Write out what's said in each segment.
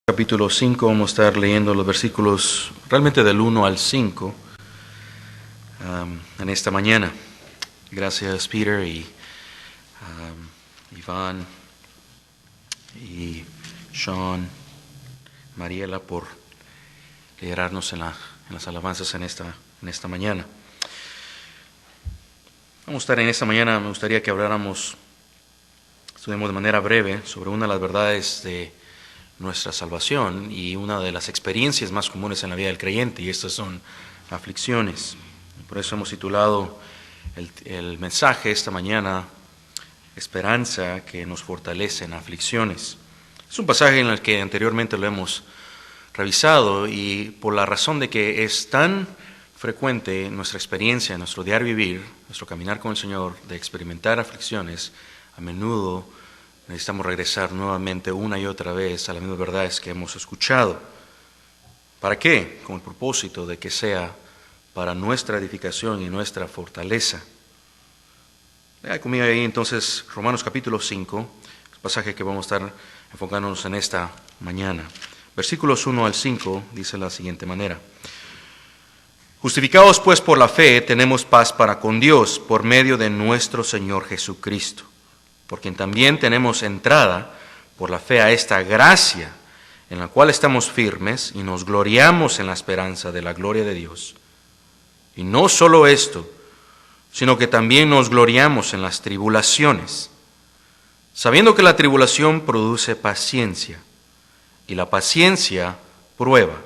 Capítulo 5, vamos a estar leyendo los versículos realmente del 1 al 5 en esta mañana. Gracias Peter y Iván y Sean, Mariela por liderarnos en las alabanzas en esta mañana. Vamos a estar en esta mañana, me gustaría que estudiemos de manera breve sobre una de las verdades de nuestra salvación y una de las experiencias más comunes en la vida del creyente, y estas son aflicciones. Por eso hemos titulado el mensaje esta mañana, Esperanza que nos fortalece en aflicciones. Es un pasaje en el que anteriormente lo hemos revisado, y por la razón de que es tan frecuente nuestra experiencia, en nuestro diario vivir, nuestro caminar con el Señor, de experimentar aflicciones, a menudo necesitamos regresar nuevamente una y otra vez a las mismas verdades que hemos escuchado. ¿Para qué? Con el propósito de que sea para nuestra edificación y nuestra fortaleza. Lea conmigo ahí entonces Romanos capítulo 5, el pasaje que vamos a estar enfocándonos en esta mañana. Versículos 1 al 5 dice de la siguiente manera: Justificados pues por la fe, tenemos paz para con Dios por medio de nuestro Señor Jesucristo, por quien también tenemos entrada por la fe a esta gracia, en la cual estamos firmes y nos gloriamos en la esperanza de la gloria de Dios. Y no solo esto, sino que también nos gloriamos en las tribulaciones, sabiendo que la tribulación produce paciencia, y la paciencia prueba,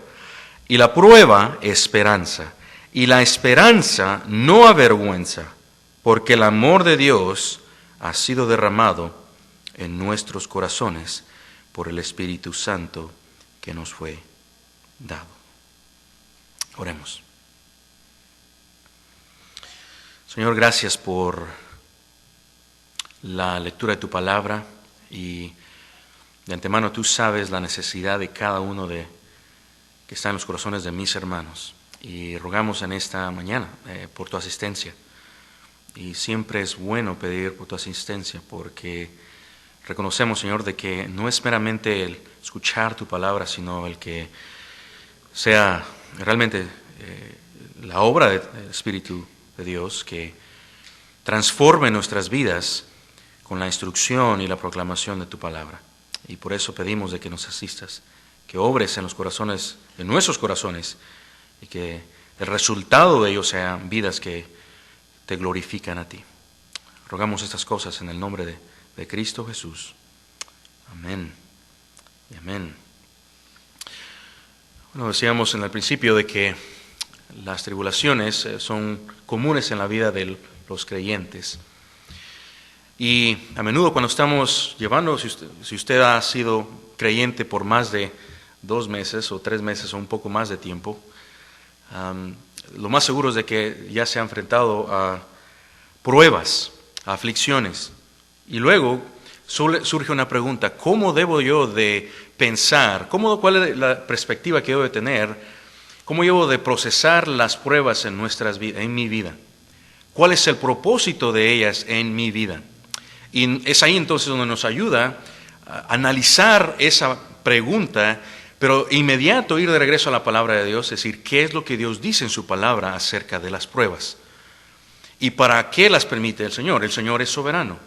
y la prueba esperanza, y la esperanza no avergüenza, porque el amor de Dios ha sido derramado en nuestros corazones por el Espíritu Santo que nos fue dado. Oremos. Señor, gracias por la lectura de tu palabra, y de antemano tú sabes la necesidad de cada uno que está en los corazones de mis hermanos, y rogamos en esta mañana por tu asistencia. Y siempre es bueno pedir por tu asistencia, porque reconocemos, Señor, de que no es meramente el escuchar tu palabra, sino el que sea realmente la obra del Espíritu de Dios que transforme nuestras vidas con la instrucción y la proclamación de tu palabra. Y por eso pedimos de que nos asistas, que obres en los corazones, en nuestros corazones, y que el resultado de ellos sean vidas que te glorifican a ti. Rogamos estas cosas en el nombre de Cristo Jesús. Amén y amén. Bueno, decíamos en el principio de que las tribulaciones son comunes en la vida de los creyentes. Y a menudo cuando estamos llevando, si usted ha sido creyente por más de 2 meses o 3 meses o un poco más de tiempo, lo más seguro es de que ya se ha enfrentado a pruebas, a aflicciones. Y luego surge una pregunta: ¿cómo debo yo de pensar? ¿Cuál es la perspectiva que debo de tener? ¿Cómo debo de procesar las pruebas en mi vida? ¿Cuál es el propósito de ellas en mi vida? Y es ahí entonces donde nos ayuda a analizar esa pregunta, pero inmediato ir de regreso a la palabra de Dios, es decir, ¿qué es lo que Dios dice en su palabra acerca de las pruebas? ¿Y para qué las permite el Señor? El Señor es soberano,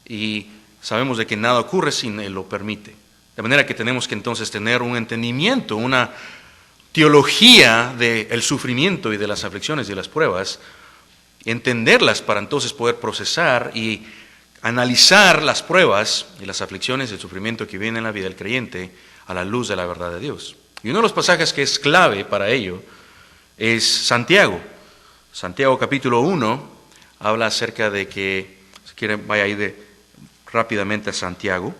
y sabemos de que nada ocurre sin Él lo permite. De manera que tenemos que entonces tener un entendimiento, una teología del sufrimiento y de las aflicciones y de las pruebas, entenderlas para entonces poder procesar y analizar las pruebas y las aflicciones y el sufrimiento que viene en la vida del creyente a la luz de la verdad de Dios. Y uno de los pasajes que es clave para ello es Santiago. Santiago capítulo 1 habla acerca de que, si quieren vaya a ir rápidamente a Santiago.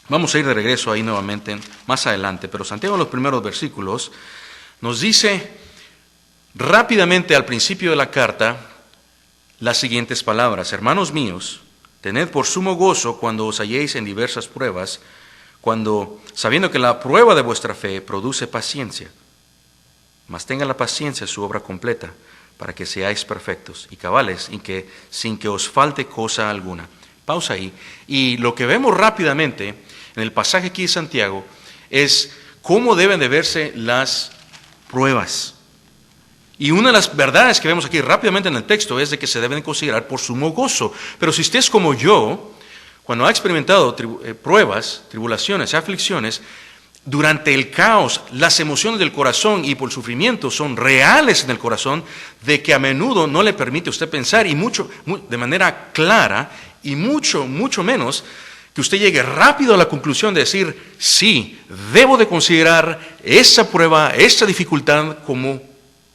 Vamos a ir de regreso ahí nuevamente más adelante, pero Santiago en los primeros versículos nos dice rápidamente al principio de la carta las siguientes palabras: Hermanos míos, tened por sumo gozo cuando os halléis en diversas pruebas, cuando, sabiendo que la prueba de vuestra fe produce paciencia, mas tenga la paciencia su obra completa, para que seáis perfectos y cabales, y que sin que os falte cosa alguna. Pausa ahí. Y lo que vemos rápidamente en el pasaje aquí de Santiago es cómo deben de verse las pruebas. Y una de las verdades que vemos aquí rápidamente en el texto es de que se deben considerar por sumo gozo. Pero si usted es como yo, cuando ha experimentado pruebas, tribulaciones, aflicciones, durante el caos, las emociones del corazón y por el sufrimiento son reales en el corazón, de que a menudo no le permite a usted pensar y de manera clara y mucho menos que usted llegue rápido a la conclusión de decir, sí, debo de considerar esa prueba, esa dificultad como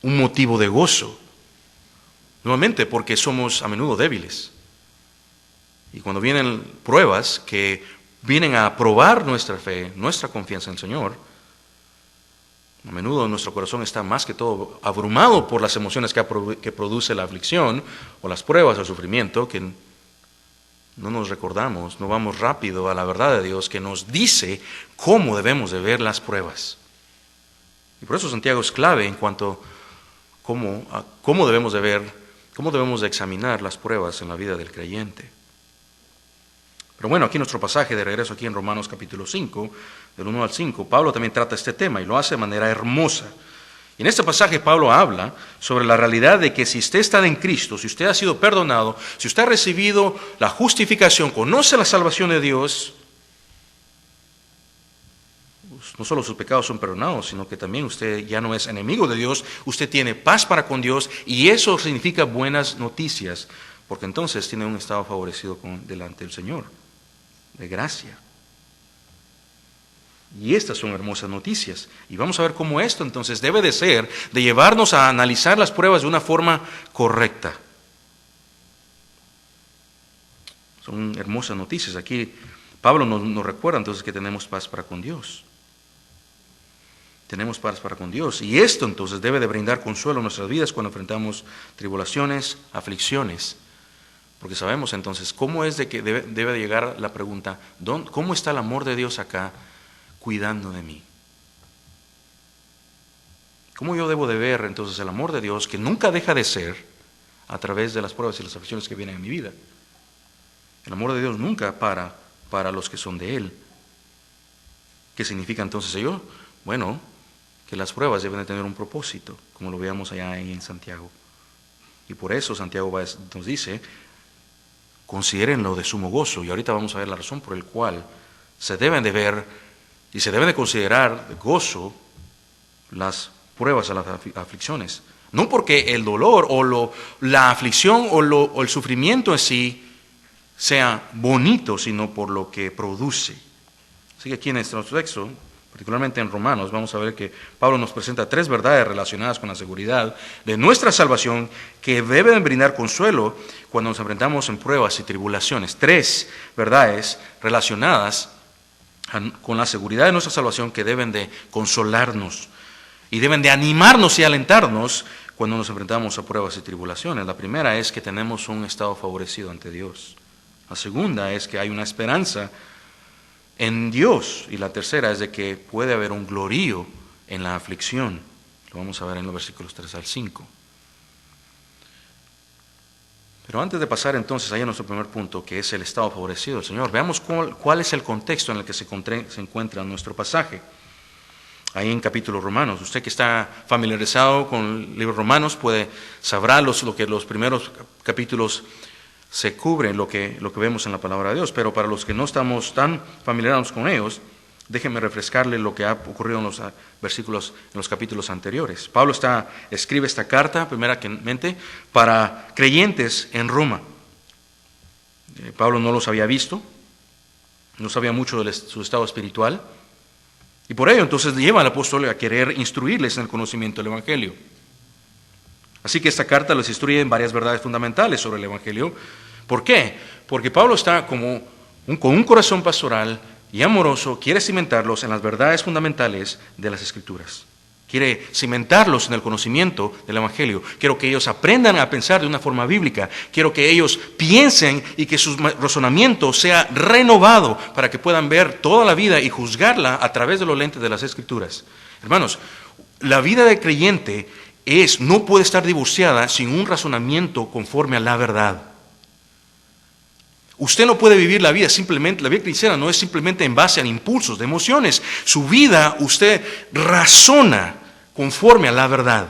un motivo de gozo. Nuevamente, porque somos a menudo débiles. Y cuando vienen pruebas que vienen a probar nuestra fe, nuestra confianza en el Señor, a menudo nuestro corazón está más que todo abrumado por las emociones que produce la aflicción o las pruebas o el sufrimiento, que no nos recordamos, no vamos rápido a la verdad de Dios que nos dice cómo debemos de ver las pruebas. Y por eso Santiago es clave en cuanto a cómo debemos de ver, cómo debemos de examinar las pruebas en la vida del creyente. Pero bueno, aquí nuestro pasaje de regreso aquí en Romanos capítulo 5, del 1 al 5, Pablo también trata este tema y lo hace de manera hermosa. Y en este pasaje Pablo habla sobre la realidad de que si usted está en Cristo, si usted ha sido perdonado, si usted ha recibido la justificación, conoce la salvación de Dios, no solo sus pecados son perdonados, sino que también usted ya no es enemigo de Dios, usted tiene paz para con Dios y eso significa buenas noticias, porque entonces tiene un estado favorecido delante del Señor, de gracia. Y estas son hermosas noticias. Y vamos a ver cómo esto entonces debe de ser, de llevarnos a analizar las pruebas de una forma correcta. Son hermosas noticias. Aquí Pablo nos recuerda entonces que tenemos paz para con Dios. Tenemos paz para con Dios. Y esto entonces debe de brindar consuelo a nuestras vidas cuando enfrentamos tribulaciones, aflicciones. Porque sabemos entonces cómo es de que debe de llegar la pregunta, ¿cómo está el amor de Dios acá cuidando de mí? ¿Cómo yo debo de ver entonces el amor de Dios que nunca deja de ser a través de las pruebas y las aflicciones que vienen en mi vida? El amor de Dios nunca para los que son de Él. ¿Qué significa entonces ello? Bueno, que las pruebas deben de tener un propósito, como lo veamos allá en Santiago. Y por eso Santiago nos dice, considérenlo de sumo gozo. Y ahorita vamos a ver la razón por la cual se deben de ver y se deben de considerar de gozo las pruebas a las aflicciones. No porque el dolor o la aflicción o el sufrimiento en sí sea bonito, sino por lo que produce. Así que aquí en nuestro texto, particularmente en Romanos, vamos a ver que Pablo nos presenta 3 verdades relacionadas con la seguridad de nuestra salvación que deben brindar consuelo cuando nos enfrentamos en pruebas y tribulaciones. 3 verdades relacionadas con la seguridad de nuestra salvación que deben de consolarnos y deben de animarnos y alentarnos cuando nos enfrentamos a pruebas y tribulaciones. La primera es que tenemos un estado favorecido ante Dios. La segunda es que hay una esperanza en Dios. Y la tercera es de que puede haber un glorío en la aflicción. Lo vamos a ver en los versículos 3 al 5. Pero antes de pasar entonces ahí a nuestro primer punto, que es el estado favorecido del Señor, veamos cuál es el contexto en el que se encuentra nuestro pasaje. Ahí en capítulo Romanos, usted que está familiarizado con el libro Romanos sabrá lo que los primeros capítulos se cubren, lo que vemos en la palabra de Dios. Pero para los que no estamos tan familiarizados con ellos, déjenme refrescarle lo que ha ocurrido en los versículos, en los capítulos anteriores. Pablo escribe esta carta, primeramente, para creyentes en Roma. Pablo no los había visto, no sabía mucho de su estado espiritual, y por ello entonces lleva al apóstol a querer instruirles en el conocimiento del Evangelio. Así que esta carta les instruye en varias verdades fundamentales sobre el Evangelio. ¿Por qué? Porque Pablo está con un corazón pastoral y amoroso, quiere cimentarlos en las verdades fundamentales de las Escrituras. Quiere cimentarlos en el conocimiento del Evangelio. Quiero que ellos aprendan a pensar de una forma bíblica. Quiero que ellos piensen y que su razonamiento sea renovado para que puedan ver toda la vida y juzgarla a través de los lentes de las Escrituras. Hermanos, la vida de creyente no puede estar divorciada sin un razonamiento conforme a la verdad. Usted no puede vivir la vida simplemente, la vida cristiana no es simplemente en base a impulsos, de emociones. Su vida usted razona conforme a la verdad.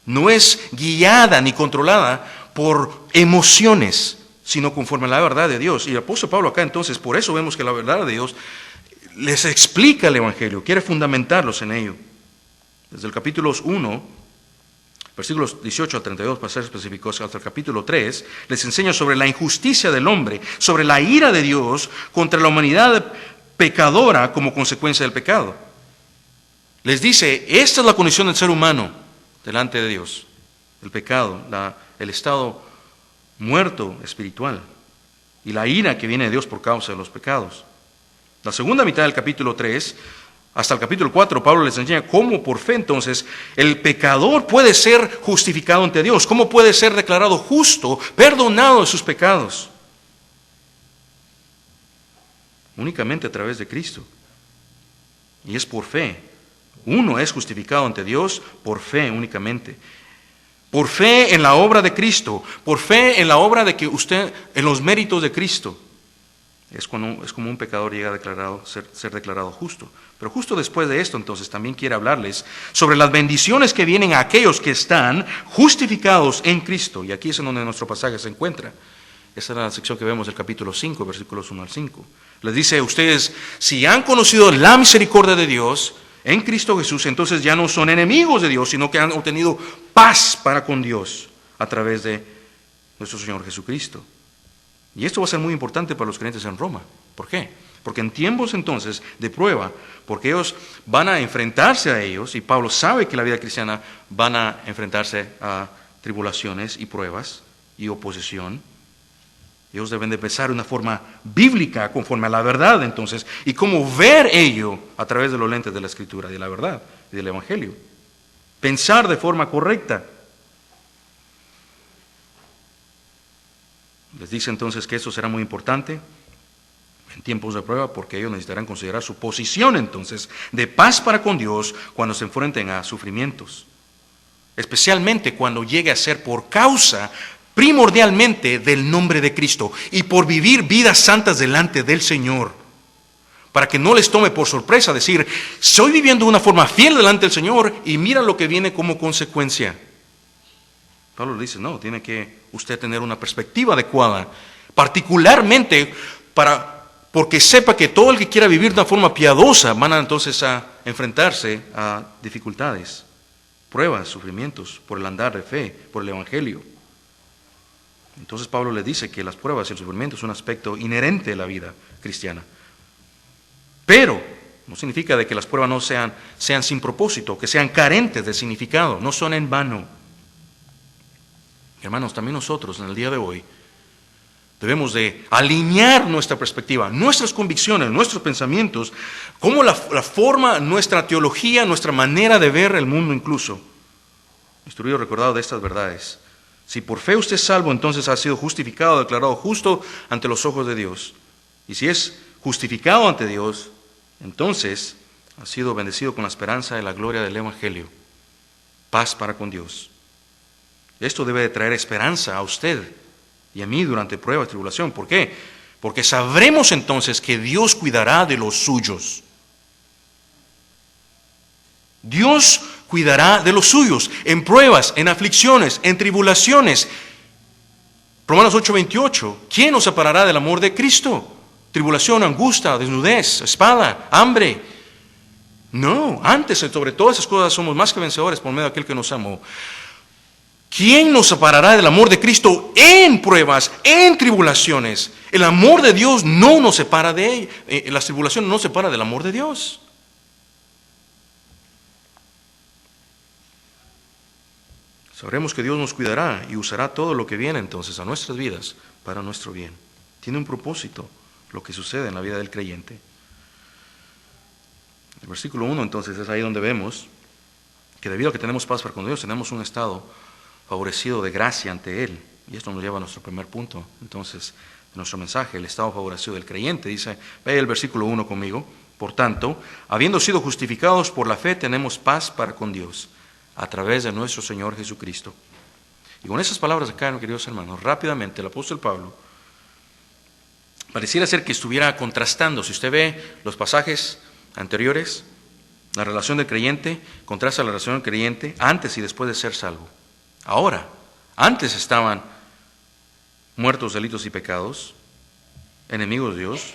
No es guiada ni controlada por emociones, sino conforme a la verdad de Dios. Y el apóstol Pablo acá entonces, por eso vemos que la verdad de Dios les explica el Evangelio, quiere fundamentarlos en ello. Desde el capítulo 1, versículos 18 al 32, para ser específicos, hasta el capítulo 3, les enseña sobre la injusticia del hombre, sobre la ira de Dios contra la humanidad pecadora como consecuencia del pecado. Les dice, esta es la condición del ser humano delante de Dios, el pecado, el estado muerto espiritual y la ira que viene de Dios por causa de los pecados. La segunda mitad del capítulo 3 hasta el capítulo 4, Pablo les enseña cómo por fe entonces el pecador puede ser justificado ante Dios, cómo puede ser declarado justo, perdonado de sus pecados. Únicamente a través de Cristo. Y es por fe. Uno es justificado ante Dios por fe únicamente. Por fe en la obra de Cristo, por fe en la obra de que usted, en los méritos de Cristo. Es como un pecador llega a ser declarado justo. Pero justo después de esto, entonces, también quiere hablarles sobre las bendiciones que vienen a aquellos que están justificados en Cristo. Y aquí es en donde nuestro pasaje se encuentra. Esa es la sección que vemos del capítulo 5, versículos 1 al 5. Les dice a ustedes, si han conocido la misericordia de Dios en Cristo Jesús, entonces ya no son enemigos de Dios, sino que han obtenido paz para con Dios a través de nuestro Señor Jesucristo. Y esto va a ser muy importante para los creyentes en Roma. ¿Por qué? Porque en tiempos entonces de prueba, porque ellos van a enfrentarse a ellos, y Pablo sabe que la vida cristiana van a enfrentarse a tribulaciones y pruebas y oposición. Ellos deben de pensar de una forma bíblica, conforme a la verdad entonces, y cómo ver ello a través de los lentes de la Escritura, de la verdad y del Evangelio. Pensar de forma correcta. Les dice entonces que esto será muy importante en tiempos de prueba porque ellos necesitarán considerar su posición entonces de paz para con Dios cuando se enfrenten a sufrimientos. Especialmente cuando llegue a ser por causa primordialmente del nombre de Cristo y por vivir vidas santas delante del Señor. Para que no les tome por sorpresa decir, estoy viviendo de una forma fiel delante del Señor y mira lo que viene como consecuencia. Pablo le dice, no, tiene que usted tener una perspectiva adecuada, particularmente porque sepa que todo el que quiera vivir de una forma piadosa van entonces a enfrentarse a dificultades, pruebas, sufrimientos por el andar de fe, por el Evangelio. Entonces Pablo le dice que las pruebas y el sufrimiento es un aspecto inherente de la vida cristiana. Pero no significa de que las pruebas no sean sin propósito, que sean carentes de significado, no son en vano. Hermanos, también nosotros en el día de hoy debemos de alinear nuestra perspectiva, nuestras convicciones, nuestros pensamientos, como la forma, nuestra teología, nuestra manera de ver el mundo incluso. Instruido, recordado de estas verdades. Si por fe usted es salvo, entonces ha sido justificado, declarado justo ante los ojos de Dios. Y si es justificado ante Dios, entonces ha sido bendecido con la esperanza de la gloria del Evangelio. Paz para con Dios. Esto debe de traer esperanza a usted y a mí durante prueba y tribulación. ¿Por qué? Porque sabremos entonces que Dios cuidará de los suyos. Dios cuidará de los suyos en pruebas, en aflicciones, en tribulaciones. Romanos 8:28. ¿Quién nos separará del amor de Cristo? Tribulación, angustia, desnudez, espada, hambre. No, antes sobre todas esas cosas somos más que vencedores por medio de aquel que nos amó. ¿Quién nos separará del amor de Cristo en pruebas, en tribulaciones? El amor de Dios no nos separa de él. Las tribulaciones no nos separan del amor de Dios. Sabremos que Dios nos cuidará y usará todo lo que viene entonces a nuestras vidas para nuestro bien. Tiene un propósito lo que sucede en la vida del creyente. El versículo 1 entonces es ahí donde vemos que debido a que tenemos paz para con Dios, tenemos un estado favorecido de gracia ante Él. Y esto nos lleva a nuestro primer punto, entonces, de nuestro mensaje, el estado favorecido del creyente. Dice, ve el versículo 1 conmigo. Por tanto, habiendo sido justificados por la fe, tenemos paz para con Dios, a través de nuestro Señor Jesucristo. Y con esas palabras acá, queridos hermanos, rápidamente el apóstol Pablo pareciera ser que estuviera contrastando. Si usted ve los pasajes anteriores, la relación del creyente contrasta la relación del creyente antes y después de ser salvo. Ahora, antes estaban muertos delitos y pecados, enemigos de Dios,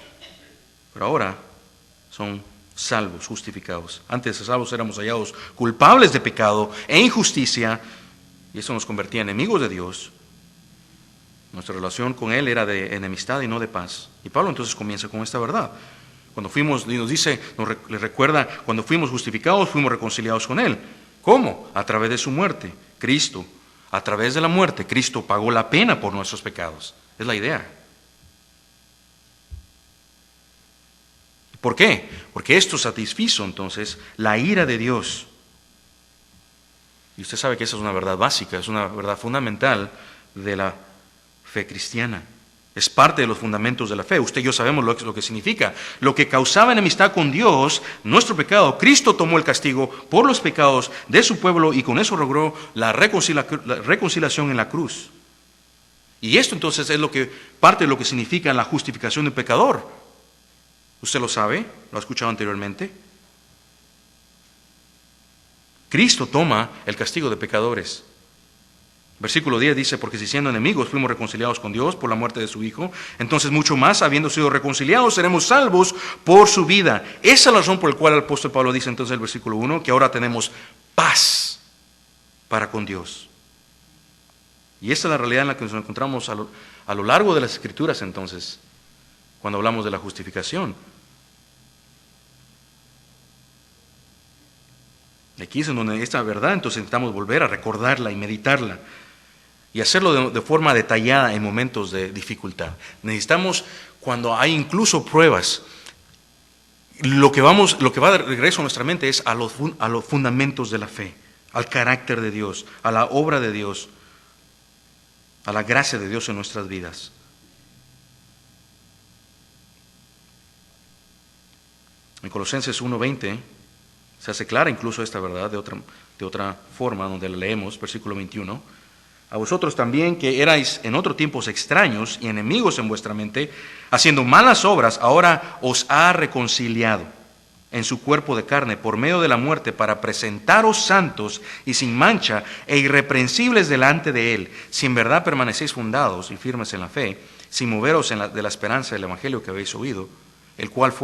pero ahora son salvos, justificados. Antes de salvos éramos hallados culpables de pecado e injusticia, y eso nos convertía en enemigos de Dios. Nuestra relación con Él era de enemistad y no de paz. Y Pablo entonces comienza con esta verdad. Cuando fuimos, nos dice, le recuerda, cuando fuimos justificados, fuimos reconciliados con Él. ¿Cómo? A través de su muerte. Cristo, a través de la muerte, Cristo pagó la pena por nuestros pecados. Es la idea. ¿Por qué? Porque esto satisfizo entonces la ira de Dios. Y usted sabe que esa es una verdad básica, es una verdad fundamental de la fe cristiana. Es parte de los fundamentos de la fe. Usted y yo sabemos lo que significa. Lo que causaba enemistad con Dios, nuestro pecado, Cristo tomó el castigo por los pecados de su pueblo y con eso logró la reconciliación en la cruz. Y esto entonces es parte de lo que significa la justificación del pecador. ¿Usted lo sabe? ¿Lo ha escuchado anteriormente? Cristo toma el castigo de pecadores. Versículo 10 dice, porque si siendo enemigos fuimos reconciliados con Dios por la muerte de su Hijo, entonces mucho más, habiendo sido reconciliados, seremos salvos por su vida. Esa es la razón por la cual el apóstol Pablo dice entonces en el versículo 1, que ahora tenemos paz para con Dios. Y esta es la realidad en la que nos encontramos a lo largo de las Escrituras entonces, cuando hablamos de la justificación. Aquí es en donde esta verdad entonces necesitamos volver a recordarla y meditarla. Y hacerlo de forma detallada en momentos de dificultad. Necesitamos, cuando hay incluso pruebas, lo que va de regreso a nuestra mente es a los fundamentos de la fe, al carácter de Dios, a la obra de Dios, a la gracia de Dios en nuestras vidas. En Colosenses 1:20 se hace clara incluso esta verdad de otra forma, donde la leemos, versículo 21. A vosotros también, que erais en otros tiempos extraños y enemigos en vuestra mente, haciendo malas obras, ahora os ha reconciliado en su cuerpo de carne por medio de la muerte, para presentaros santos y sin mancha e irreprensibles delante de Él, si en verdad permanecéis fundados y firmes en la fe, sin moveros de la esperanza del Evangelio que habéis oído, el cual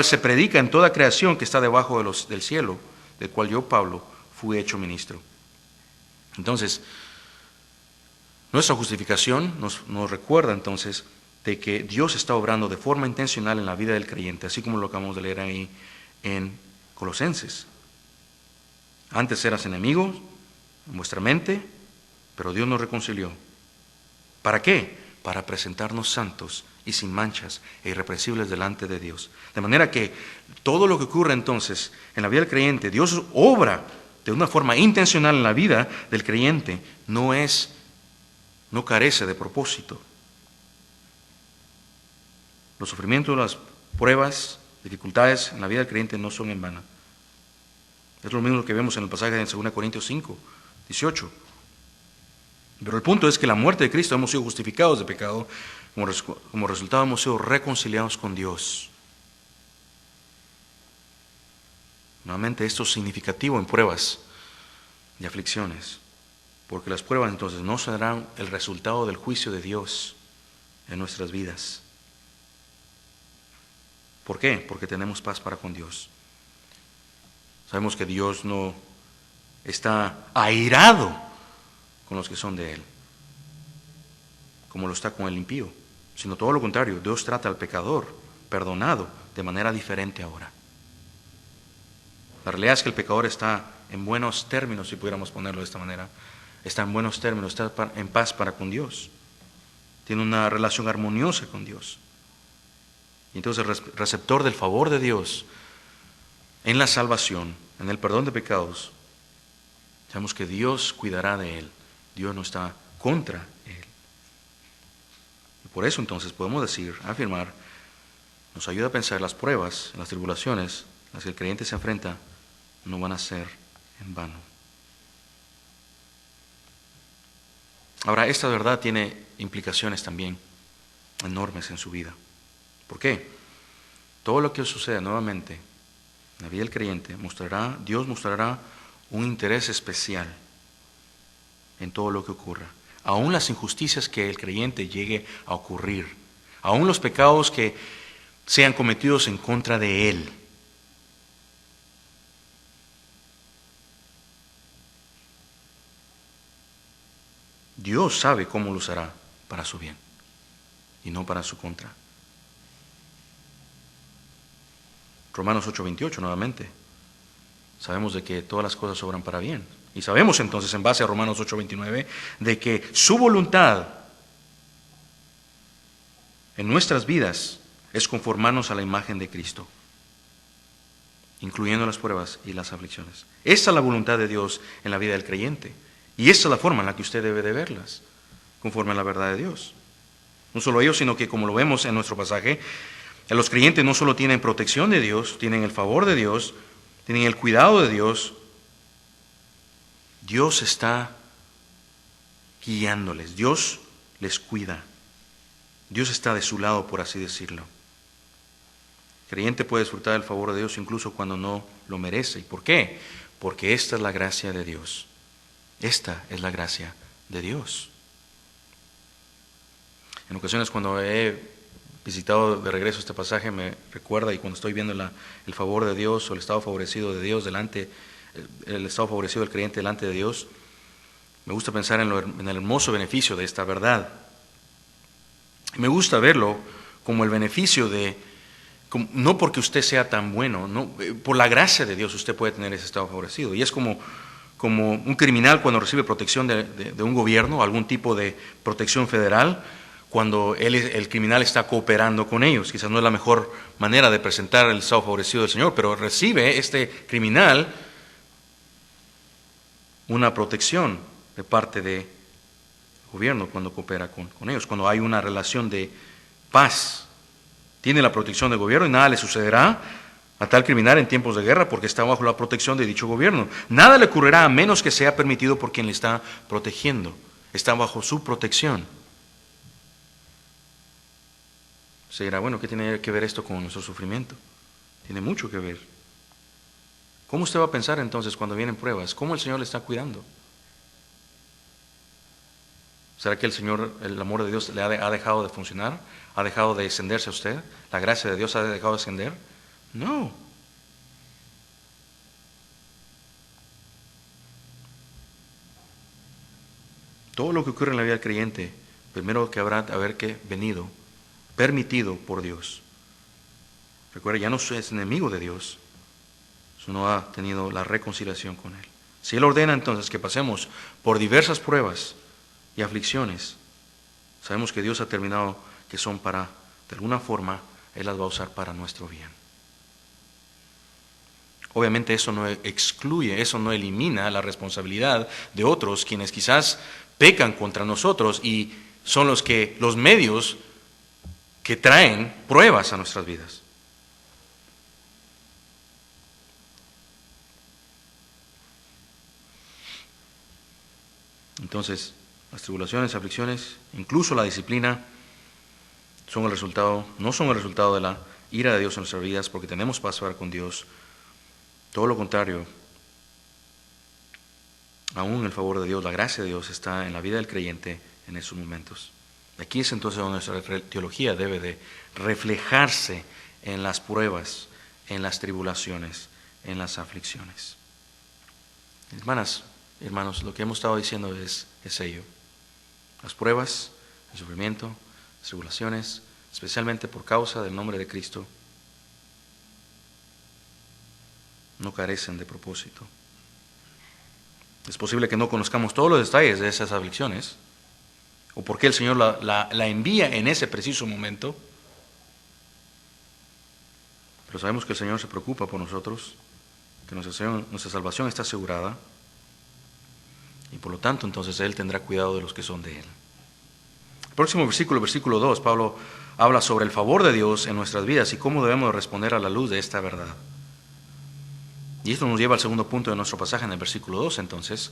se predica en toda creación que está debajo del cielo, del cual yo, Pablo, fui hecho ministro. Entonces, nuestra justificación nos recuerda entonces de que Dios está obrando de forma intencional en la vida del creyente, así como lo acabamos de leer ahí en Colosenses. Antes eras enemigos en vuestra mente, pero Dios nos reconcilió. ¿Para qué? Para presentarnos santos y sin manchas e irreprensibles delante de Dios. De manera que todo lo que ocurre entonces en la vida del creyente, Dios obra de una forma intencional en la vida del creyente, no carece de propósito. Los sufrimientos, las pruebas, dificultades en la vida del creyente no son en vano. Es lo mismo que vemos en el pasaje de 2 Corintios 5:18. Pero el punto es que la muerte de Cristo hemos sido justificados de pecado, como resultado hemos sido reconciliados con Dios. Nuevamente esto es significativo en pruebas y aflicciones, porque las pruebas entonces no serán el resultado del juicio de Dios en nuestras vidas. ¿Por qué? Porque tenemos paz para con Dios. Sabemos que Dios no está airado con los que son de Él, como lo está con el impío, sino todo lo contrario. Dios trata al pecador perdonado de manera diferente ahora. La realidad es que el pecador está en buenos términos, si pudiéramos ponerlo de esta manera. Está en buenos términos, está en paz para con Dios. Tiene una relación armoniosa con Dios. Y entonces el receptor del favor de Dios en la salvación, en el perdón de pecados, sabemos que Dios cuidará de él. Dios no está contra él. Y por eso entonces podemos afirmar, nos ayuda a pensar las pruebas, las tribulaciones, las que el creyente se enfrenta, no van a ser en vano. Ahora, esta verdad tiene implicaciones también enormes en su vida. ¿Por qué? Todo lo que suceda nuevamente en la vida del creyente, Dios mostrará un interés especial en todo lo que ocurra. Aún las injusticias que el creyente llegue a ocurrir, aún los pecados que sean cometidos en contra de él. Dios sabe cómo lo usará para su bien y no para su contra. Romanos 8:28 nuevamente. Sabemos de que todas las cosas obran para bien. Y sabemos entonces, en base a Romanos 8:29, de que su voluntad en nuestras vidas es conformarnos a la imagen de Cristo, incluyendo las pruebas y las aflicciones. Esa es la voluntad de Dios en la vida del creyente. Y esa es la forma en la que usted debe de verlas, conforme a la verdad de Dios. No solo ellos, sino que como lo vemos en nuestro pasaje, los creyentes no solo tienen protección de Dios, tienen el favor de Dios, tienen el cuidado de Dios. Dios está guiándoles, Dios les cuida. Dios está de su lado, por así decirlo. El creyente puede disfrutar del favor de Dios incluso cuando no lo merece. ¿Y por qué? Porque esta es la gracia de Dios. Esta es la gracia de Dios. En ocasiones cuando he visitado de regreso este pasaje me recuerda, y cuando estoy viendo el favor de Dios o el estado favorecido de Dios el estado favorecido del creyente delante de Dios, me gusta pensar en el hermoso beneficio de esta verdad. Me gusta verlo como el beneficio no porque usted sea tan bueno, no, por la gracia de Dios usted puede tener ese estado favorecido. Y es como un criminal cuando recibe protección de un gobierno, algún tipo de protección federal, cuando el criminal está cooperando con ellos. Quizás no es la mejor manera de presentar el estado favorecido del Señor, pero recibe este criminal una protección de parte del gobierno cuando coopera con ellos, cuando hay una relación de paz. Tiene la protección del gobierno y nada le sucederá a tal criminal en tiempos de guerra porque está bajo la protección de dicho gobierno. Nada le ocurrirá a menos que sea permitido por quien le está protegiendo. Está bajo su protección. Se dirá, bueno, ¿qué tiene que ver esto con nuestro sufrimiento? Tiene mucho que ver. ¿Cómo usted va a pensar entonces cuando vienen pruebas? ¿Cómo el Señor le está cuidando? ¿Será que el amor de Dios le ha dejado de funcionar? ¿Ha dejado de descenderse a usted? ¿La gracia de Dios ha dejado de descender? No. Todo lo que ocurre en la vida del creyente, primero que habrá de haber venido, permitido por Dios. Recuerda, ya no es enemigo de Dios, sino ha tenido la reconciliación con Él. Si Él ordena entonces que pasemos por diversas pruebas y aflicciones, sabemos que Dios ha terminado que son de alguna forma, Él las va a usar para nuestro bien. Obviamente eso no excluye, eso no elimina la responsabilidad de otros quienes quizás pecan contra nosotros y son los medios que traen pruebas a nuestras vidas. Entonces, las tribulaciones, aflicciones, incluso la disciplina, no son el resultado de la ira de Dios en nuestras vidas porque tenemos paz para con Dios. Todo lo contrario, aún el favor de Dios, la gracia de Dios está en la vida del creyente en esos momentos. Aquí es entonces donde nuestra teología debe de reflejarse en las pruebas, en las tribulaciones, en las aflicciones. Hermanas, hermanos, lo que hemos estado diciendo es ello. Las pruebas, el sufrimiento, las tribulaciones, especialmente por causa del nombre de Cristo, no carecen de propósito. Es posible que no conozcamos todos los detalles de esas aflicciones, o por qué el Señor la envía en ese preciso momento, pero sabemos que el Señor se preocupa por nosotros, que nuestra salvación está asegurada, y por lo tanto entonces Él tendrá cuidado de los que son de Él. El próximo versículo, versículo 2, Pablo habla sobre el favor de Dios en nuestras vidas y cómo debemos responder a la luz de esta verdad. Y esto nos lleva al segundo punto de nuestro pasaje en el versículo 2 entonces.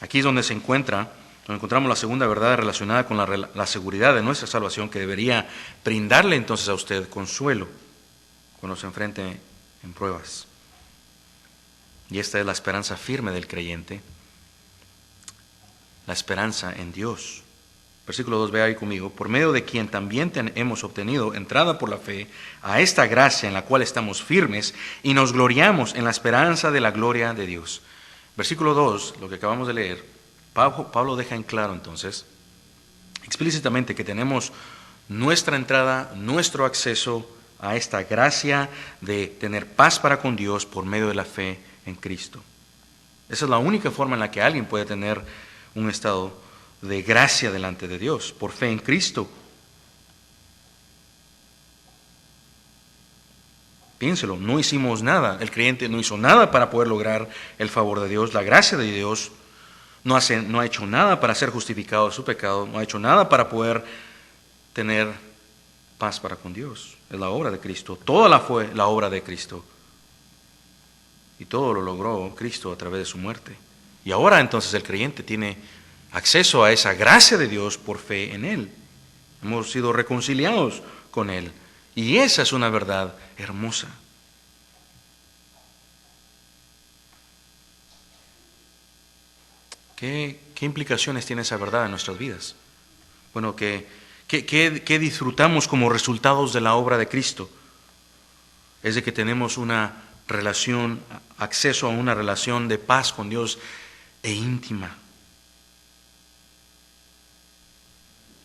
Aquí es donde se encuentra donde encontramos la segunda verdad relacionada con la seguridad de nuestra salvación, que debería brindarle entonces a usted consuelo cuando se enfrente en pruebas. Y esta es la esperanza firme del creyente, la esperanza en Dios. Versículo 2, ve ahí conmigo. Por medio de quien también hemos obtenido entrada por la fe a esta gracia en la cual estamos firmes y nos gloriamos en la esperanza de la gloria de Dios. Versículo 2, lo que acabamos de leer, Pablo deja en claro entonces explícitamente que tenemos nuestra entrada, nuestro acceso a esta gracia de tener paz para con Dios por medio de la fe en Cristo. Esa es la única forma en la que alguien puede tener un estado de gracia delante de Dios, por fe en Cristo. Piénselo, no hicimos nada, el creyente no hizo nada para poder lograr el favor de Dios, la gracia de Dios, no ha hecho nada para ser justificado de su pecado, no ha hecho nada para poder tener paz para con Dios. Es la obra de Cristo, fue la obra de Cristo. Y todo lo logró Cristo a través de su muerte. Y ahora entonces el creyente tiene acceso a esa gracia de Dios por fe en Él. Hemos sido reconciliados con Él. Y esa es una verdad hermosa. ¿Qué implicaciones tiene esa verdad en nuestras vidas? Bueno, ¿qué disfrutamos como resultados de la obra de Cristo? Es de que tenemos una relación, acceso a una relación de paz con Dios e íntima.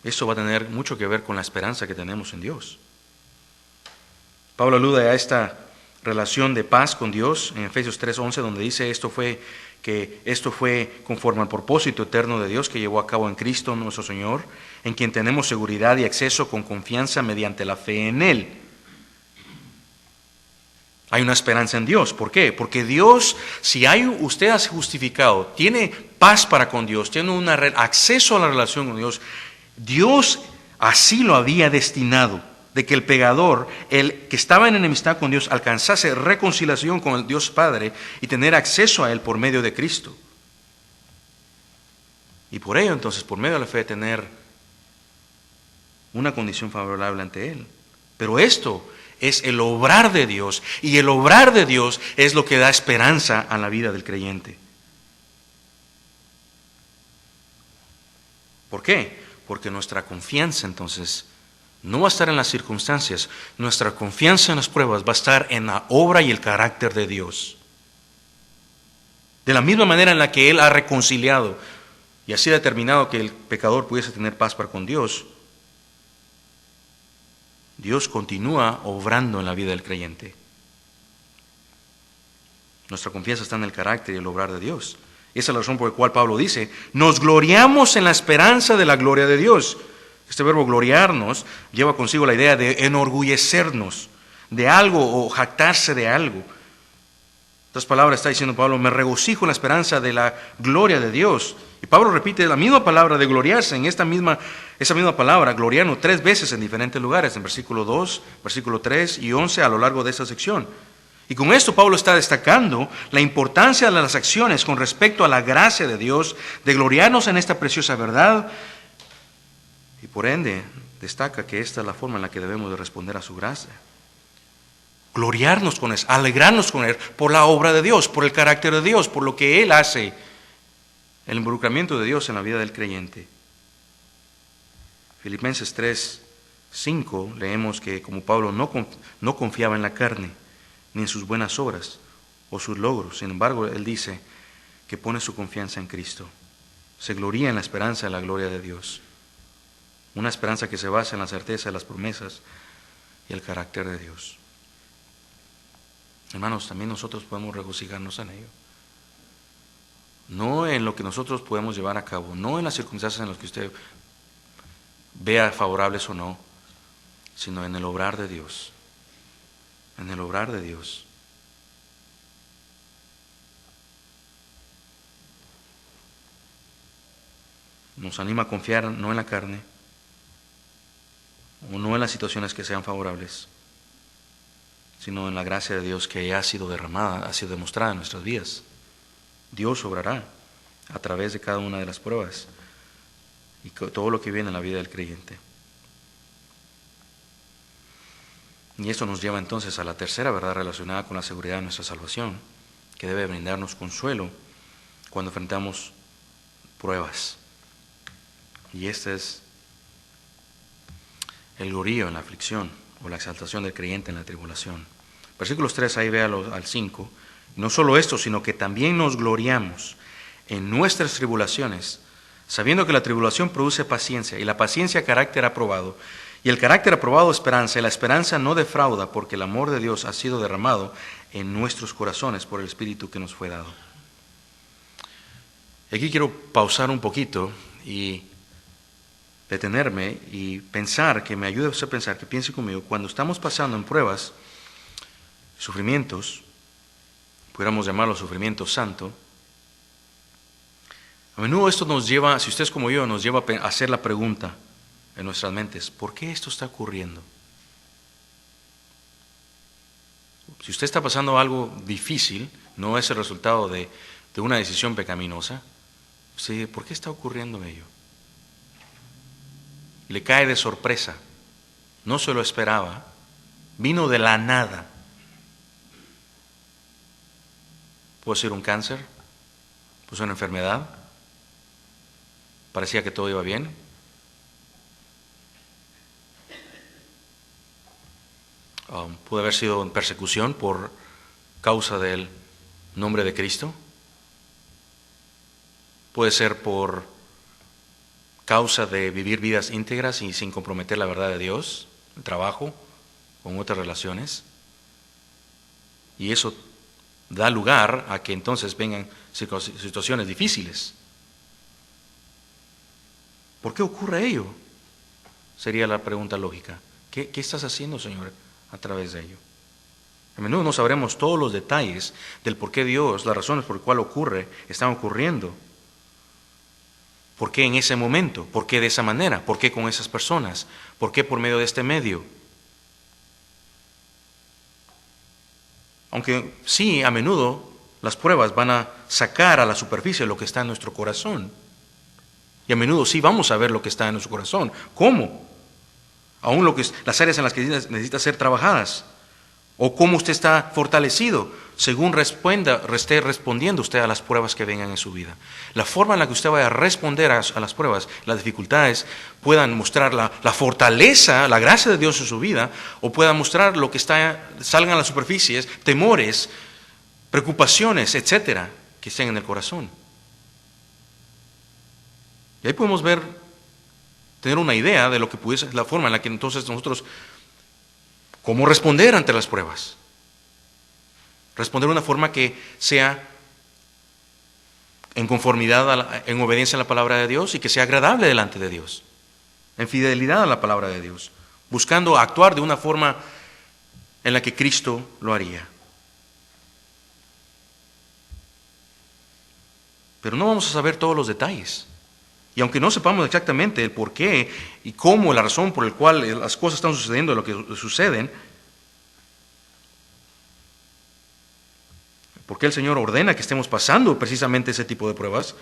Esto va a tener mucho que ver con la esperanza que tenemos en Dios. Pablo alude a esta relación de paz con Dios en Efesios 3:11, donde dice que esto fue conforme al propósito eterno de Dios que llevó a cabo en Cristo nuestro Señor, en quien tenemos seguridad y acceso con confianza mediante la fe en Él. Hay una esperanza en Dios. ¿Por qué? Porque Dios, si usted ha justificado, tiene paz para con Dios, tiene acceso a la relación con Dios, Dios así lo había destinado, de que el pecador, el que estaba en enemistad con Dios, alcanzase reconciliación con el Dios Padre y tener acceso a Él por medio de Cristo. Y por ello entonces, por medio de la fe, tener una condición favorable ante Él. Pero esto es el obrar de Dios, y el obrar de Dios es lo que da esperanza a la vida del creyente. ¿Por qué? Porque nuestra confianza entonces no va a estar en las circunstancias, nuestra confianza en las pruebas va a estar en la obra y el carácter de Dios. De la misma manera en la que Él ha reconciliado y así ha determinado que el pecador pudiese tener paz para con Dios, Dios continúa obrando en la vida del creyente. Nuestra confianza está en el carácter y el obrar de Dios. Esa es la razón por la cual Pablo dice, nos gloriamos en la esperanza de la gloria de Dios. Este verbo gloriarnos lleva consigo la idea de enorgullecernos de algo o jactarse de algo. Estas palabras está diciendo Pablo, me regocijo en la esperanza de la gloria de Dios. Y Pablo repite la misma palabra de gloriarse en esa misma palabra, gloriarnos, 3 veces en diferentes lugares, en versículo 2, versículo 3 y 11 a lo largo de esta sección. Y con esto Pablo está destacando la importancia de las acciones con respecto a la gracia de Dios, de gloriarnos en esta preciosa verdad. Y por ende, destaca que esta es la forma en la que debemos de responder a su gracia. Gloriarnos con Él, alegrarnos con Él por la obra de Dios, por el carácter de Dios, por lo que Él hace, el involucramiento de Dios en la vida del creyente. Filipenses 3:5 leemos que como Pablo no confiaba en la carne, ni en sus buenas obras o sus logros, sin embargo, él dice que pone su confianza en Cristo. Se gloría en la esperanza de la gloria de Dios. Una esperanza que se basa en la certeza de las promesas y el carácter de Dios. Hermanos, también nosotros podemos regocijarnos en ello. No en lo que nosotros podemos llevar a cabo, no en las circunstancias en las que usted vea favorables o no, sino en el obrar de Dios. En el obrar de Dios. Nos anima a confiar no en la carne, o no en las situaciones que sean favorables, sino en la gracia de Dios que ya ha sido derramada, ha sido demostrada en nuestras vidas. Dios obrará a través de cada una de las pruebas. y todo lo que viene en la vida del creyente. Y esto nos lleva entonces a la tercera verdad relacionada con la seguridad de nuestra salvación, que debe brindarnos consuelo cuando enfrentamos pruebas. Y este es el glorío en la aflicción o la exaltación del creyente en la tribulación. Versículos 3, ahí véalo al 5. No solo esto, sino que también nos gloriamos en nuestras tribulaciones, sabiendo que la tribulación produce paciencia, y la paciencia carácter aprobado, y el carácter aprobado esperanza, y la esperanza no defrauda, porque el amor de Dios ha sido derramado en nuestros corazones por el Espíritu que nos fue dado. Aquí quiero pausar un poquito y detenerme y pensar, que me ayude a usted a pensar, que piense conmigo, cuando estamos pasando en pruebas, sufrimientos, pudiéramos llamarlo sufrimiento santo, a menudo esto nos lleva, si usted es como yo, nos lleva a hacer la pregunta en nuestras mentes: ¿por qué esto está ocurriendo? Si usted está pasando algo difícil, no es el resultado de una decisión pecaminosa, usted dice: ¿por qué está ocurriendo ello? Le cae de sorpresa, no se lo esperaba, vino de la nada. Puede ser un cáncer, puede ser una enfermedad, parecía que todo iba bien. Puede haber sido en persecución por causa del nombre de Cristo. Puede ser por causa de vivir vidas íntegras y sin comprometer la verdad de Dios, el trabajo o en otras relaciones. Y eso da lugar a que entonces vengan situaciones difíciles. ¿Por qué ocurre ello? Sería la pregunta lógica. ¿Qué estás haciendo, Señor, a través de ello? A menudo no sabremos todos los detalles del por qué Dios, las razones por las cuales están ocurriendo. ¿Por qué en ese momento? ¿Por qué de esa manera? ¿Por qué con esas personas? ¿Por qué por medio de este medio? Aunque sí, a menudo las pruebas van a sacar a la superficie lo que está en nuestro corazón. Y a menudo sí vamos a ver lo que está en nuestro corazón. ¿Cómo? Aún las áreas en las que necesita ser trabajadas. O cómo usted está fortalecido, según esté respondiendo usted a las pruebas que vengan en su vida. La forma en la que usted vaya a responder a las pruebas, las dificultades, puedan mostrar la fortaleza, la gracia de Dios en su vida, o puedan mostrar lo que salgan a las superficies, temores, preocupaciones, etcétera, que estén en el corazón. Y ahí podemos tener una idea de lo que pudiese, la forma en la que entonces nosotros, cómo responder ante las pruebas. Responder de una forma que sea en conformidad, en obediencia a la palabra de Dios y que sea agradable delante de Dios. En fidelidad a la palabra de Dios. Buscando actuar de una forma en la que Cristo lo haría. Pero no vamos a saber todos los detalles. Y aunque no sepamos exactamente el por qué y cómo, la razón por la cual las cosas están sucediendo, lo que suceden, por qué el Señor ordena que estemos pasando precisamente ese tipo de pruebas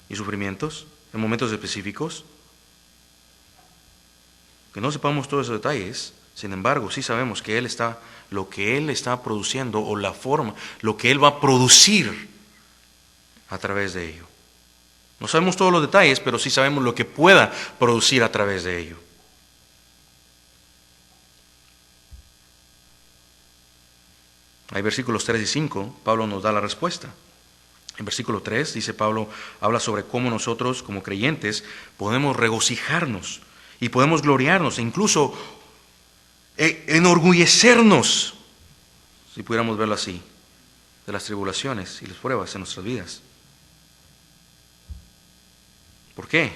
y sufrimientos en momentos específicos, que no sepamos todos esos detalles, sin embargo, sí sabemos que lo que Él está produciendo, o la forma, lo que Él va a producir a través de ello. No sabemos todos los detalles, pero sí sabemos lo que pueda producir a través de ello. Hay versículos 3 y 5, Pablo nos da la respuesta. En versículo 3 dice Pablo, habla sobre cómo nosotros como creyentes podemos regocijarnos y podemos gloriarnos e incluso enorgullecernos, si pudiéramos verlo así, de las tribulaciones y las pruebas en nuestras vidas. ¿Por qué?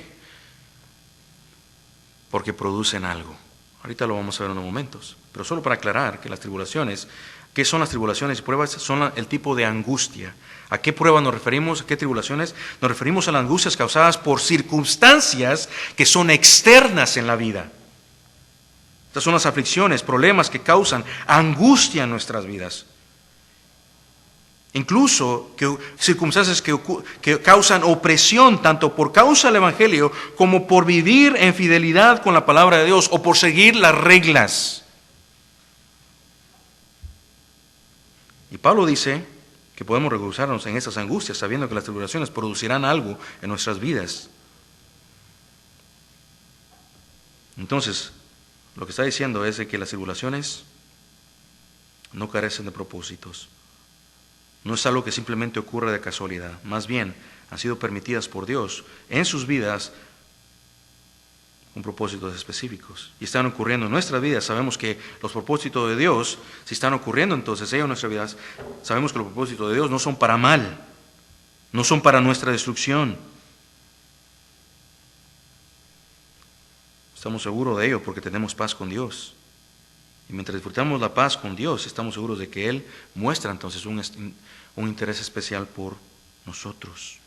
Porque producen algo. Ahorita lo vamos a ver en unos momentos. Pero solo para aclarar que las tribulaciones, ¿qué son las tribulaciones y pruebas? Son el tipo de angustia. ¿A qué pruebas nos referimos? ¿A qué tribulaciones? Nos referimos a las angustias causadas por circunstancias que son externas en la vida. Estas son las aflicciones, problemas que causan angustia en nuestras vidas. Incluso circunstancias que causan opresión, tanto por causa del Evangelio como por vivir en fidelidad con la palabra de Dios o por seguir las reglas. Y Pablo dice que podemos regocijarnos en esas angustias, sabiendo que las tribulaciones producirán algo en nuestras vidas. Entonces, lo que está diciendo es de que las tribulaciones no carecen de propósitos. No es algo que simplemente ocurre de casualidad. Más bien, han sido permitidas por Dios en sus vidas con propósitos específicos. Y están ocurriendo en nuestras vidas. Sabemos que los propósitos de Dios, si están ocurriendo entonces ellos en nuestras vidas, sabemos que los propósitos de Dios no son para mal, no son para nuestra destrucción. Estamos seguros de ello porque tenemos paz con Dios. Y mientras disfrutamos la paz con Dios, estamos seguros de que Él muestra entonces un interés especial por nosotros.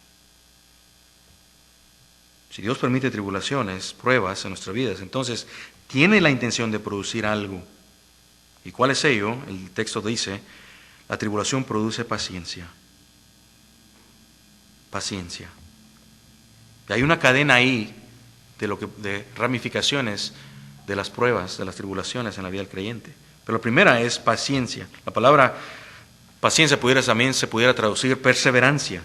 Si Dios permite tribulaciones, pruebas en nuestras vidas, entonces tiene la intención de producir algo. ¿Y cuál es ello? El texto dice, la tribulación produce paciencia. Paciencia. Y hay una cadena ahí de ramificaciones de las pruebas, de las tribulaciones en la vida del creyente. Pero la primera es paciencia. La palabra paciencia también se pudiera traducir perseverancia.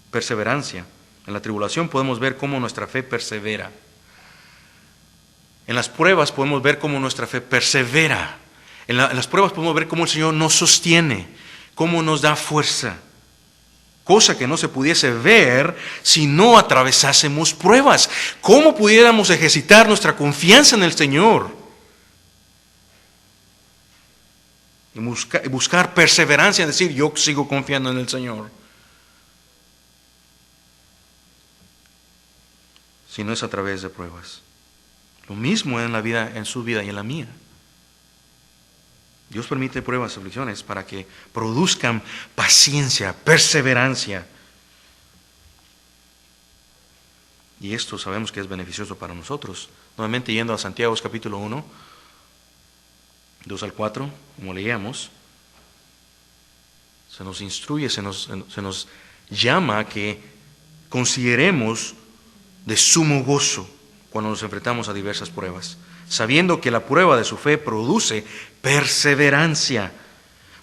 Perseverancia. En la tribulación podemos ver cómo nuestra fe persevera. En las pruebas podemos ver cómo nuestra fe persevera. En las pruebas podemos ver cómo el Señor nos sostiene, cómo nos da fuerza. Cosa que no se pudiese ver si no atravesásemos pruebas. ¿Cómo pudiéramos ejercitar nuestra confianza en el Señor? Y buscar perseverancia en decir, yo sigo confiando en el Señor. Si no es a través de pruebas. Lo mismo en su vida y en la mía. Dios permite pruebas, aflicciones, para que produzcan paciencia, perseverancia. Y esto sabemos que es beneficioso para nosotros. Nuevamente yendo a Santiago capítulo 1, 2 al 4, como leíamos, se nos instruye, se nos llama a que consideremos de sumo gozo cuando nos enfrentamos a diversas pruebas, sabiendo que la prueba de su fe produce perseverancia.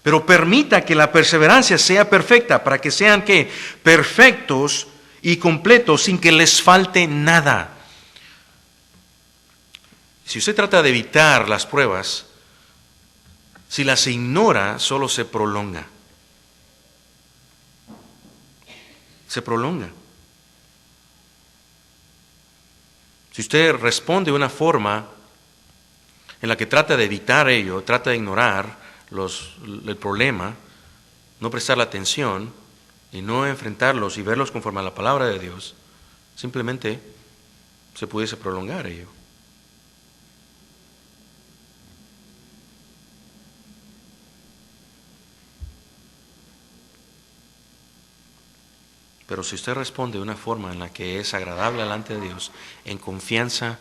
Pero permita que la perseverancia sea perfecta, para que sean ¿qué? Perfectos y completos, sin que les falte nada. Si usted trata de evitar las pruebas, si las ignora, solo se prolonga. Se prolonga. Si usted responde de una forma en la que trata de evitar ello, trata de ignorar el problema, no prestar la atención y no enfrentarlos y verlos conforme a la palabra de Dios, simplemente se pudiese prolongar ello. Pero si usted responde de una forma en la que es agradable delante de Dios, en confianza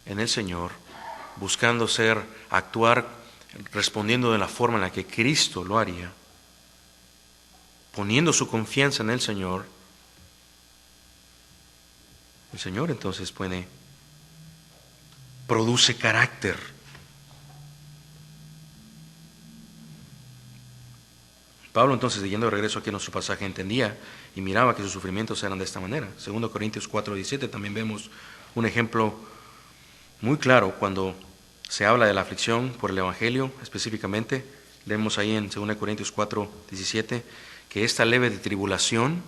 en el Señor, buscando actuar, respondiendo de la forma en la que Cristo lo haría, poniendo su confianza en el Señor entonces produce carácter. Pablo entonces, leyendo de regreso aquí en nuestro pasaje, entendía y miraba que sus sufrimientos eran de esta manera. 2 Corintios 4:17 también vemos un ejemplo muy claro cuando se habla de la aflicción por el Evangelio específicamente. Leemos ahí en 2 Corintios 4:17 que esta leve de tribulación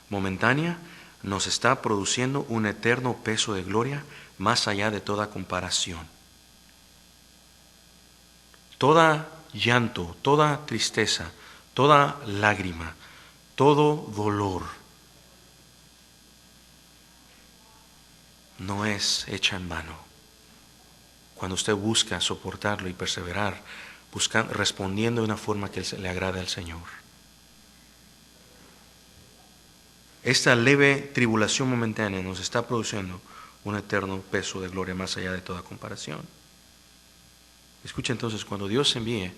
momentánea nos está produciendo un eterno peso de gloria más allá de toda comparación. Toda llanto, toda tristeza, toda lágrima, todo dolor no es hecha en vano. Cuando usted busca soportarlo y perseverar, respondiendo de una forma que le agrade al Señor. Esta leve tribulación momentánea nos está produciendo un eterno peso de gloria más allá de toda comparación. Escucha entonces, cuando Dios envíe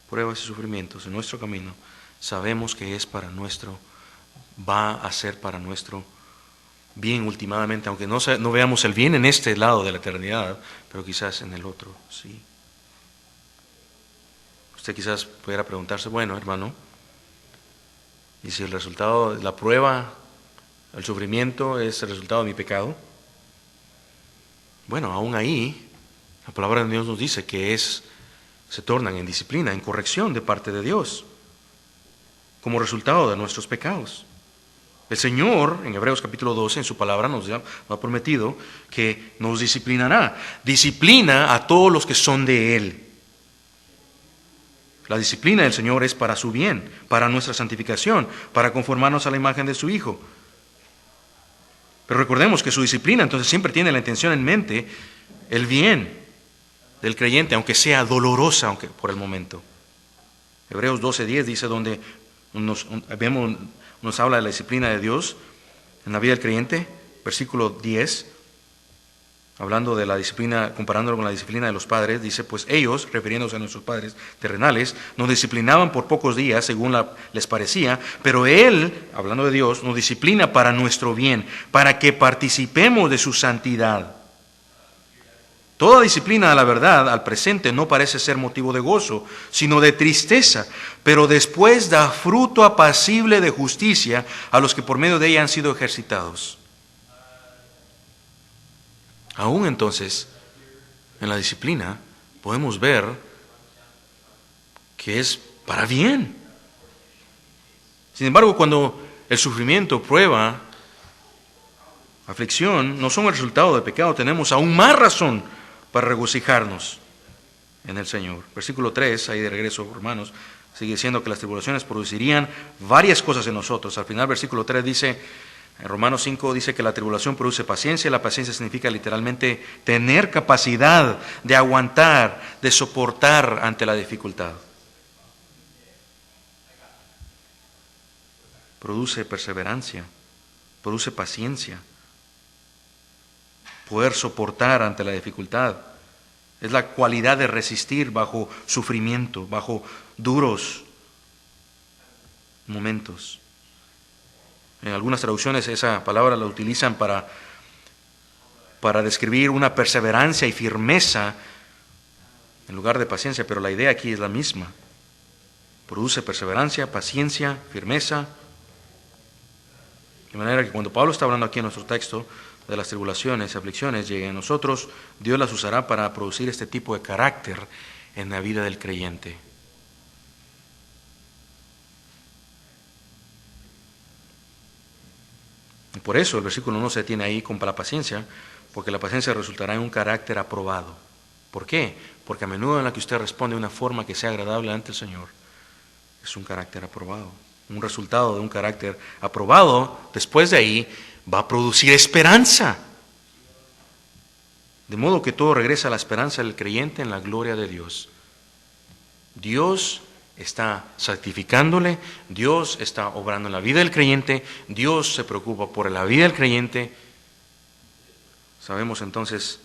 pruebas y sufrimientos en nuestro camino, sabemos que es para nuestro, va a ser para nuestro bien últimamente, aunque no veamos el bien en este lado de la eternidad, pero quizás en el otro, sí. Usted quizás pudiera preguntarse, bueno, hermano, ¿y si el resultado, la prueba, el sufrimiento es el resultado de mi pecado? Bueno, aún ahí, la palabra de Dios nos dice que se tornan en disciplina, en corrección de parte de Dios, como resultado de nuestros pecados. El Señor, en Hebreos capítulo 12, en su palabra nos ha prometido que nos disciplinará. Disciplina a todos los que son de Él. La disciplina del Señor es para su bien, para nuestra santificación, para conformarnos a la imagen de su Hijo. Pero recordemos que su disciplina entonces siempre tiene la intención en mente, el bien del creyente, aunque sea dolorosa, aunque por el momento. Hebreos 12:10 dice donde nos habla de la disciplina de Dios en la vida del creyente, versículo 10, hablando de la disciplina, comparándolo con la disciplina de los padres, dice, pues ellos, refiriéndose a nuestros padres terrenales, nos disciplinaban por pocos días según les parecía, pero Él, hablando de Dios, nos disciplina para nuestro bien, para que participemos de su santidad. Toda disciplina, a la verdad, al presente no parece ser motivo de gozo, sino de tristeza, pero después da fruto apacible de justicia a los que por medio de ella han sido ejercitados. Aún entonces, en la disciplina, podemos ver que es para bien. Sin embargo, cuando el sufrimiento, prueba, aflicción, no son el resultado del pecado, tenemos aún más razón para regocijarnos en el Señor. Versículo 3, ahí de regreso, hermanos, sigue diciendo que las tribulaciones producirían varias cosas en nosotros. Al final, versículo 3 dice, en Romanos 5 dice que la tribulación produce paciencia. La paciencia significa literalmente tener capacidad de aguantar, de soportar ante la dificultad. Produce perseverancia, produce paciencia. Poder soportar ante la dificultad. Es la cualidad de resistir bajo sufrimiento, bajo duros momentos. En algunas traducciones esa palabra la utilizan para describir una perseverancia y firmeza en lugar de paciencia, pero la idea aquí es la misma. Produce perseverancia, paciencia, firmeza. De manera que cuando Pablo está hablando aquí en nuestro texto de las tribulaciones y aflicciones lleguen a nosotros, Dios las usará para producir este tipo de carácter en la vida del creyente. Y por eso el versículo no se detiene ahí con la paciencia, porque la paciencia resultará en un carácter aprobado. ¿Por qué? Porque a menudo en la que usted responde de una forma que sea agradable ante el Señor, es un carácter aprobado. Un resultado de un carácter aprobado, después de ahí, va a producir esperanza. De modo que todo regresa a la esperanza del creyente en la gloria de Dios. Dios está santificándole, Dios está obrando en la vida del creyente, Dios se preocupa por la vida del creyente. Sabemos entonces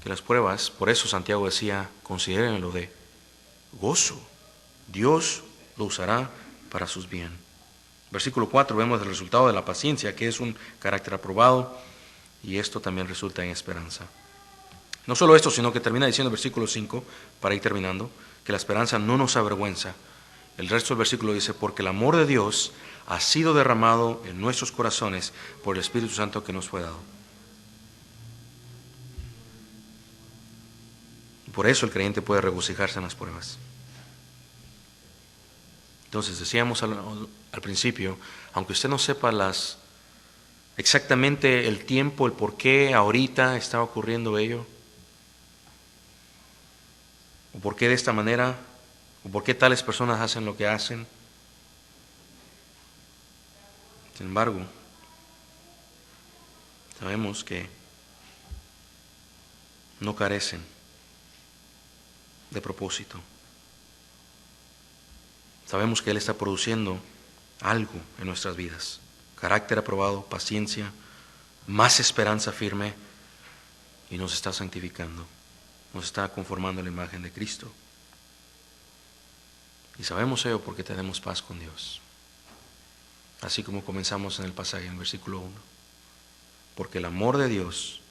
que las pruebas, por eso Santiago decía, considérenlo de gozo. Dios lo usará para sus bien. Versículo 4 vemos el resultado de la paciencia, que es un carácter aprobado, y esto también resulta en esperanza. No solo esto, sino que termina diciendo el versículo 5, para ir terminando, que la esperanza no nos avergüenza. El resto del versículo dice, porque el amor de Dios ha sido derramado en nuestros corazones por el Espíritu Santo que nos fue dado. Por eso el creyente puede regocijarse en las pruebas. Entonces, decíamos al principio, aunque usted no sepa exactamente el tiempo, el por qué ahorita está ocurriendo ello, o por qué de esta manera, o por qué tales personas hacen lo que hacen. Sin embargo, sabemos que no carecen de propósito. Sabemos que Él está produciendo algo en nuestras vidas. Carácter aprobado, paciencia, más esperanza firme, y nos está santificando. Nos está conformando a la imagen de Cristo. Y sabemos ello porque tenemos paz con Dios. Así como comenzamos en el pasaje, en el versículo 1. Porque el amor de Dios,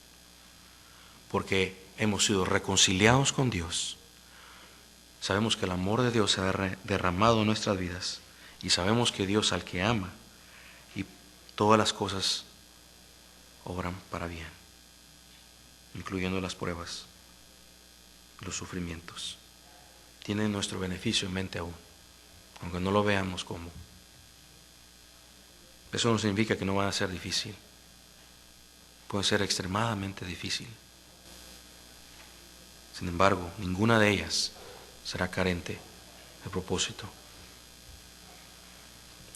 porque hemos sido reconciliados con Dios, sabemos que el amor de Dios se ha derramado en nuestras vidas y sabemos que Dios al que ama y todas las cosas obran para bien, incluyendo las pruebas, los sufrimientos. Tiene nuestro beneficio en mente aún, aunque no lo veamos como. Eso no significa que no va a ser difícil. Puede ser extremadamente difícil. Sin embargo, ninguna de ellas será carente de propósito.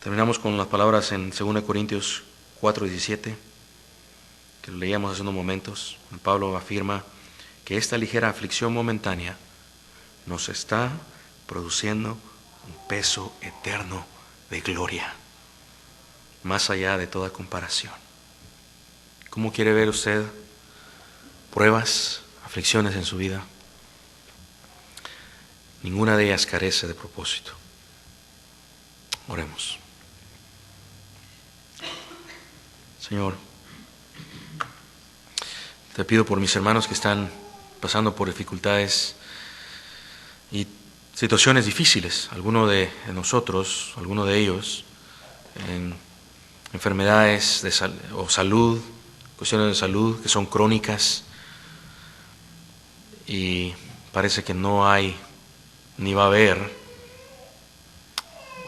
Terminamos con las palabras en 2 Corintios 4:17, que lo leíamos hace unos momentos. Pablo afirma que esta ligera aflicción momentánea nos está produciendo un peso eterno de gloria, más allá de toda comparación. ¿Cómo quiere ver usted pruebas, aflicciones en su vida? Ninguna de ellas carece de propósito. Oremos. Señor, te pido por mis hermanos que están pasando por dificultades y situaciones difíciles, alguno de nosotros, alguno de ellos, en enfermedades o salud, cuestiones de salud que son crónicas y parece que no hay ni va a haber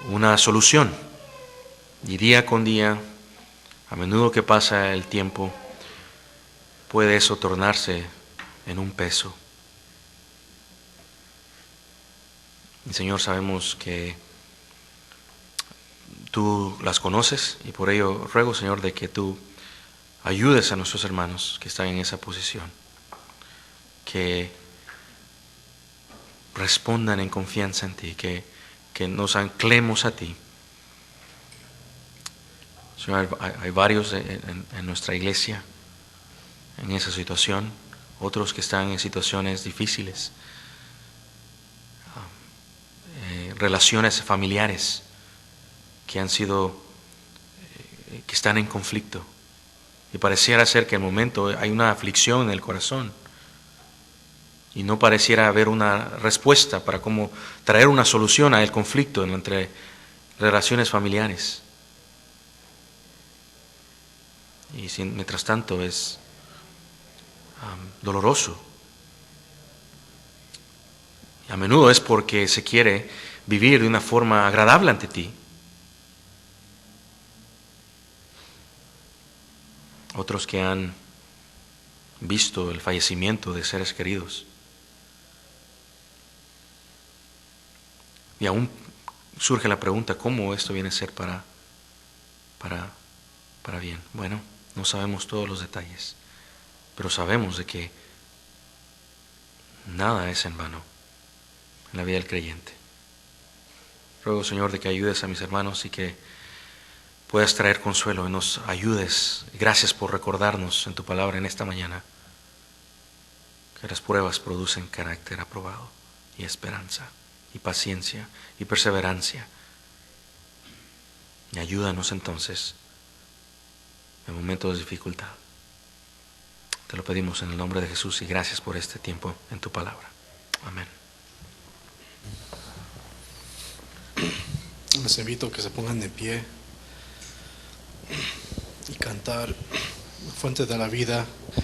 una solución. Y día con día, a menudo que pasa el tiempo, puede eso tornarse en un peso. Y Señor, sabemos que tú las conoces y por ello ruego, Señor, de que tú ayudes a nuestros hermanos que están en esa posición, que respondan en confianza en ti, que nos anclemos a ti. Señor, hay varios en nuestra iglesia en esa situación, otros que están en situaciones difíciles, relaciones familiares que que están en conflicto y pareciera ser que en el momento hay una aflicción en el corazón y no pareciera haber una respuesta para cómo traer una solución al conflicto entre relaciones familiares. Y mientras tanto es doloroso. Y a menudo es porque se quiere vivir de una forma agradable ante ti. Otros que han visto el fallecimiento de seres queridos. Y aún surge la pregunta, ¿cómo esto viene a ser para bien? Bueno, no sabemos todos los detalles, pero sabemos de que nada es en vano en la vida del creyente. Ruego, Señor, de que ayudes a mis hermanos y que puedas traer consuelo y nos ayudes. Gracias por recordarnos en tu palabra en esta mañana que las pruebas producen carácter aprobado y esperanza y paciencia y perseverancia. Y ayúdanos entonces en momentos de dificultad. Te lo pedimos en el nombre de Jesús y gracias por este tiempo en tu palabra. Amén. Les invito a que se pongan de pie y cantar Fuente de la Vida.